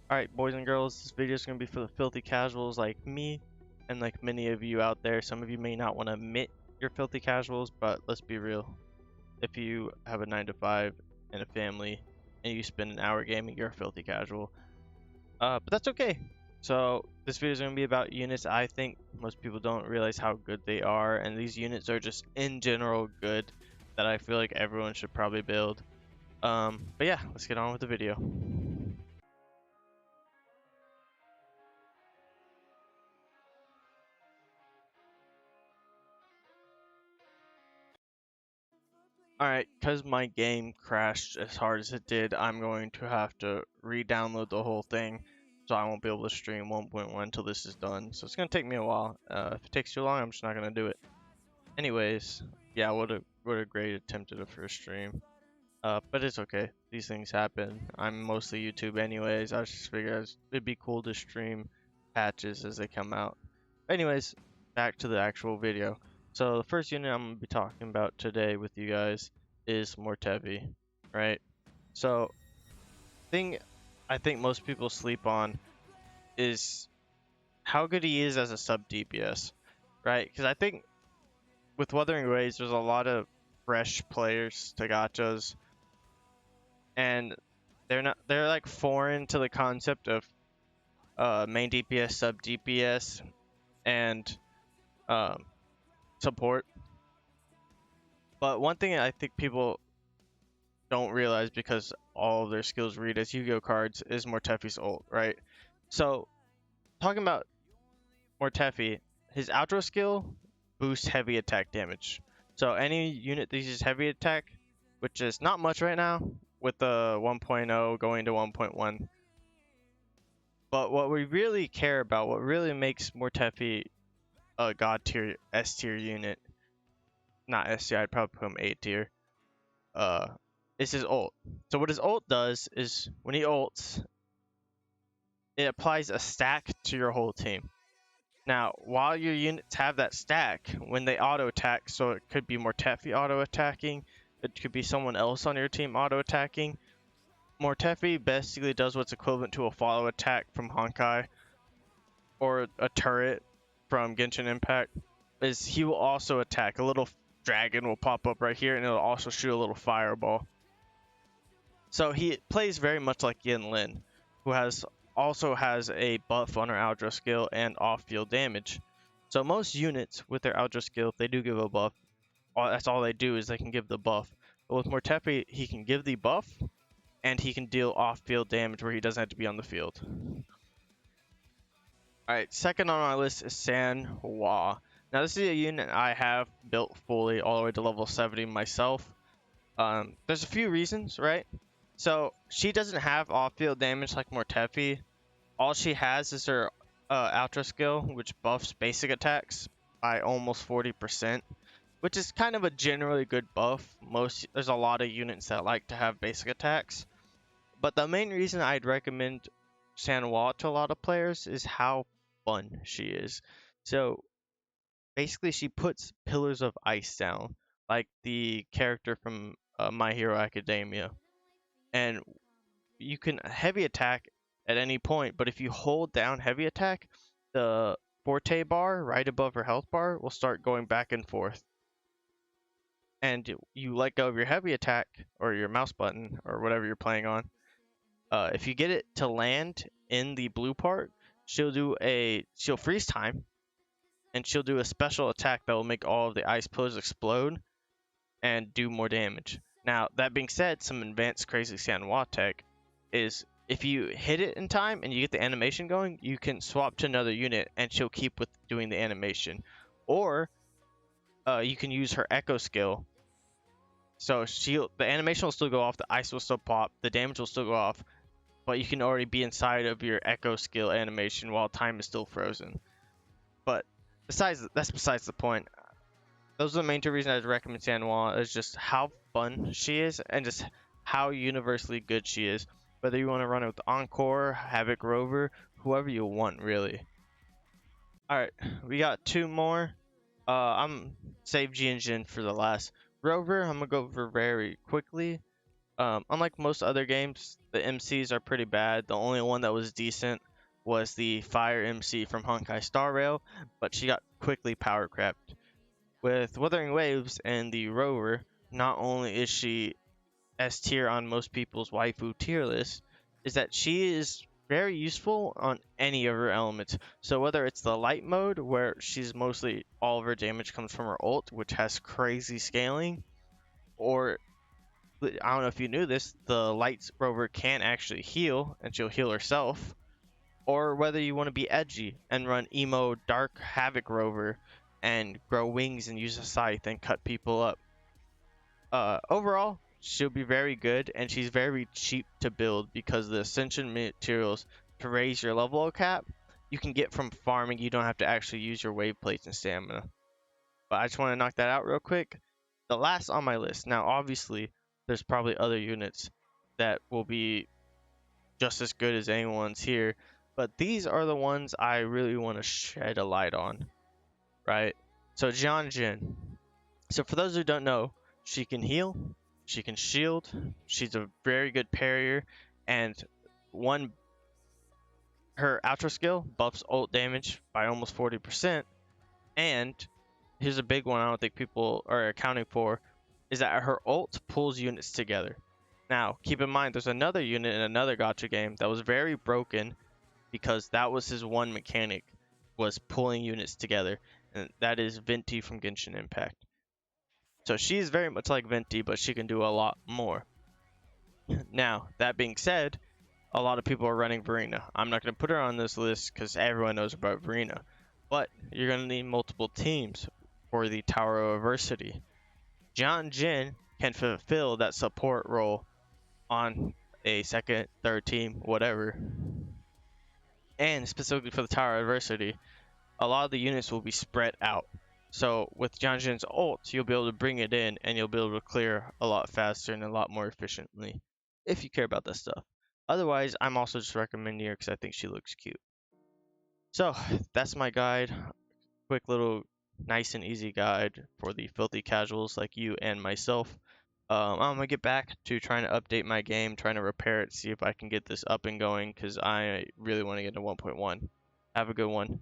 Alright, boys and girls, this video is going to be for the filthy casuals like me and like many of you out there. Some of you may not want to admit you're filthy casuals, but let's be real. If you have a 9 to 5 and a family and you spend an hour gaming, you're a filthy casual. But that's okay. So this video is going to be about units. I think most people don't realize how good they are, and these units are just in general good that I feel like everyone should probably build. But yeah, let's get on with the video. Alright, because my game crashed as hard as it did, I'm going to have to re-download the whole thing, so I won't be able to stream 1.1 until this is done. So it's going to take me a while. If it takes too long, I'm just not going to do it. Anyways, yeah, what a great attempt at a first stream. But it's okay. These things happen. I'm mostly YouTube anyways. I just figured it'd be cool to stream patches as they come out. Anyways, back to the actual video. So the first unit I'm going to be talking about today with you guys is Mortevi, right? So thing I think most people sleep on is how good he is as a sub DPS, right? Because I think with Wuthering Waves, there's a lot of fresh players to gachas, and they're like foreign to the concept of main DPS, sub DPS, and support. But one thing I think people don't realize, because all of their skills read as Yu-Gi-Oh cards, is Mortefi's ult, right? So talking about Mortefi, his outro skill boosts heavy attack damage. So any unit that uses heavy attack, which is not much right now with the 1.0 going to 1.1, but what we really care about, what really makes Mortefi a god tier, S tier unit, not S tier, I'd probably put him A tier, is his ult. So what his ult does is when he ults, it applies a stack to your whole team. Now, while your units have that stack, when they auto attack, so it could be Mortefi auto attacking, it could be someone else on your team auto attacking. Mortefi basically does what's equivalent to a follow attack from Honkai or a turret from Genshin Impact. Is he will also attack. A little dragon will pop up right here, and it'll also shoot a little fireball. So he plays very much like Yin Lin, who also has a buff on her Aldra skill and off-field damage. So most units with their Aldra skill, if they do give a buff, that's all they do is they can give the buff. But with Mortefi, he can give the buff, and he can deal off-field damage where he doesn't have to be on the field. Alright, second on my list is Sanhua. Now this is a unit I have built fully all the way to level 70 myself. There's a few reasons, right? So she doesn't have off-field damage like Mortefi. All she has is her Ultra skill, which buffs basic attacks by almost 40%, which is kind of a generally good buff. There's a lot of units that like to have basic attacks, but the main reason I'd recommend Sanhua to a lot of players is how fun she is. So basically, she puts pillars of ice down, like the character from My Hero Academia, and you can heavy attack at any point, but if you hold down heavy attack, the forte bar right above her health bar will start going back and forth. And you let go of your heavy attack, or your mouse button, or whatever you're playing on. If you get it to land in the blue part, she'll freeze time, and she'll do a special attack that will make all of the ice pillars explode and do more damage. Now, that being said, some advanced crazy Sanhua tech is if you hit it in time and you get the animation going, you can swap to another unit and she'll keep with doing the animation. Or you can use her echo skill. So the animation will still go off, the ice will still pop, the damage will still go off, but you can already be inside of your echo skill animation while time is still frozen. But that's besides the point. Those are the main two reasons I'd recommend Sanhua, is just how fun she is and just how universally good she is. Whether you want to run it with Encore, Havoc, Rover, whoever you want, really. Alright, we got two more. I'm save G and Jin for the last. Rover, I'm gonna go over very quickly. Unlike most other games, the MCs are pretty bad. The only one that was decent was the Fire MC from Honkai Star Rail, but she got quickly power crept. With Wuthering Waves and the Rover, not only is she S tier on most people's waifu tier list, is that she is very useful on any of her elements. So whether it's the light mode, where she's mostly all of her damage comes from her ult, which has crazy scaling, or I don't know if you knew this, the light rover can actually heal, and she'll heal herself. Or whether you want to be edgy and run emo dark havoc rover and grow wings and use a scythe and cut people up. Overall, she'll be very good, and she's very cheap to build because the ascension materials to raise your level cap you can get from farming. You don't have to actually use your wave plates and stamina. But I just want to knock that out real quick. The last on my list. Now, obviously, there's probably other units that will be just as good as anyone's here, but these are the ones I really want to shed a light on, right? So Jianjin. So for those who don't know, she can heal, she can shield, she's a very good parrier, and one her outro skill buffs ult damage by almost 40%, and here's a big one I don't think people are accounting for, is that her ult pulls units together. Now, keep in mind, there's another unit in another gacha game that was very broken because that was his one mechanic, was pulling units together, and that is Venti from Genshin Impact. So she is very much like Venti, but she can do a lot more. Now, that being said, a lot of people are running Verena. I'm not going to put her on this list because everyone knows about Verena, but you're going to need multiple teams for the Tower of Adversity. Jian Jin can fulfill that support role on a second, third team, whatever. And specifically for the Tower of Adversity, a lot of the units will be spread out. So with Jian Jin's ult, you'll be able to bring it in and you'll be able to clear a lot faster and a lot more efficiently if you care about that stuff. Otherwise, I'm also just recommending her because I think she looks cute. So that's my guide. Quick little nice and easy guide for the filthy casuals like you and myself. I'm gonna get back to trying to update my game, trying to repair it, see if I can get this up and going because I really want to get to 1.1. Have a good one.